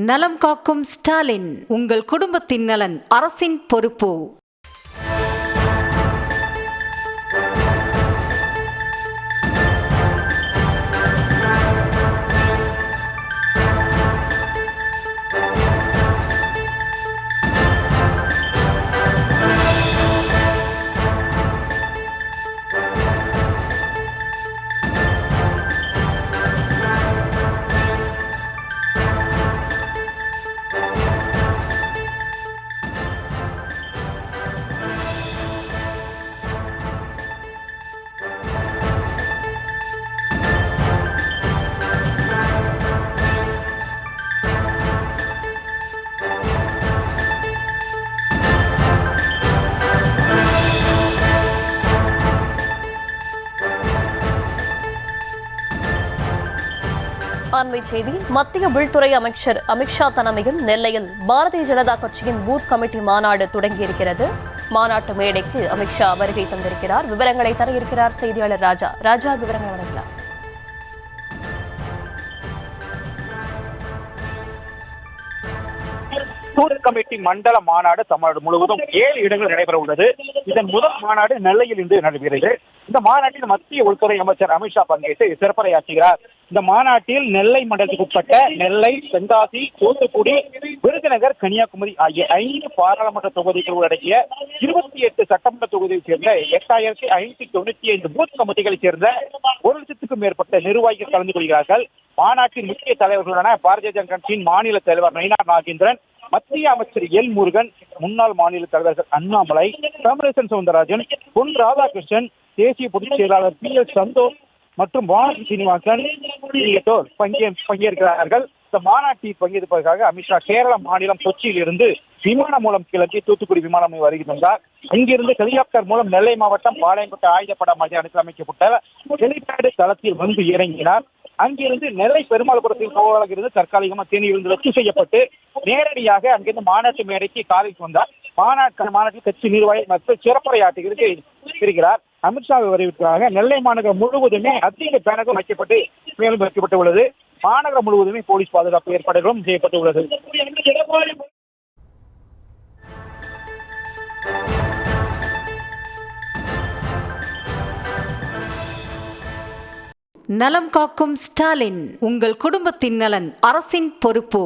நலம் காக்கும் ஸ்டாலின், உங்கள் குடும்பத்தின் நலன் அரசின் பொறுப்பு. அண்மை செய்தி. மத்திய உள்துறை அமைச்சர் அமித்ஷா தலைமையில் நெல்லையில் பாரதிய ஜனதா கட்சியின் பூத் கமிட்டி மாநாடு தொடங்கியிருக்கிறது. மாநாட்டு மேடைக்கு அமித்ஷா வருகை தந்திருக்கிறார். விவரங்களை தர இருக்கிறார் செய்தியாளர் ராஜா. விவரங்கள் வழங்கலாம். பூத் கமிட்டி மண்டல மாநாடு தமிழ்நாடு முழுவதும் 7 இடங்களில் நடைபெற உள்ளது. இதன் முதல் மாநாடு நெல்லையில் இன்று நடைபெறுகிறது. இந்த மாநாட்டில் மத்திய உள்துறை அமைச்சர் அமித்ஷா பங்கேற்று சிறப்புரையாற்றுகிறார். இந்த மாநாட்டில் நெல்லை மண்டலத்துக்கு உட்பட்ட நெல்லை, தென்காசி, தூத்துக்குடி, விருதுநகர், கன்னியாகுமரி ஆகிய 5 பாராளுமன்ற தொகுதிகள் உள்ளடக்கிய 28 சட்டமன்ற தொகுதியைச் சேர்ந்த 8595 பூத் கமிட்டிகளைச் சேர்ந்த 1,00,000க்கும் மேற்பட்ட நிர்வாகிகள் கலந்து கொள்கிறார்கள். மாநாட்டின் முக்கிய தலைவர்களான பாரதிய ஜனதா கட்சியின் மாநில தலைவர் நயினார் நாகேந்திரன், மத்திய அமைச்சர் எல் முருகன், முன்னாள் மாநில தலைவர்கள் அண்ணாமலை, தமிழிசை சவுந்தரராஜன், பொன் ராதாகிருஷ்ணன், தேசிய பொதுச் செயலாளர் PL சந்தோஷ் மற்றும் வானதி சீனிவாசன் உள்ளிட்டோர் பங்கேற்கிறார்கள். இந்த மாநாட்டில் பங்கேற்பதற்காக அமித்ஷா கேரள மாநிலம் கொச்சியில் இருந்து விமானம் மூலம் கிளம்பி தூத்துக்குடி விமானம் வருகை தந்தார். அங்கிருந்து ஹெலிகாப்டர் மூலம் நெல்லை மாவட்டம் பாளையங்கோட்டை ஆயுதப்பட மைதானத்தில் அமைக்கப்பட்ட ஹெலிபேட் தளத்தில் வந்து இறங்கினார். அங்கிருந்து நெல்லை பெருமாள்புரத்தில் இருந்து தற்காலிகமாக தேனியிலிருந்து ரத்து செய்யப்பட்டு நேரடியாக அங்கிருந்து மாநாட்டு மேடைக்கு காலைக்கு வந்தார். மாநாட்டில் கட்சி நிர்வாகி மற்றும் சிறப்புரையாற்றுகிறது இருக்கிறார். அமித்ஷாவை வரவேற்காக நெல்லை மாநகரம் முழுவதுமே அதிக பேனர்கள் வைக்கப்பட்டு மேலும் வைக்கப்பட்டு உள்ளது. மாநகரம் முழுவதுமே போலீஸ் பாதுகாப்பு ஏற்பாடுகளும் செய்யப்பட்டுள்ளது. நலம் காக்கும் ஸ்டாலின், உங்கள் குடும்பத்தின் நலன் அரசின் பொறுப்பு.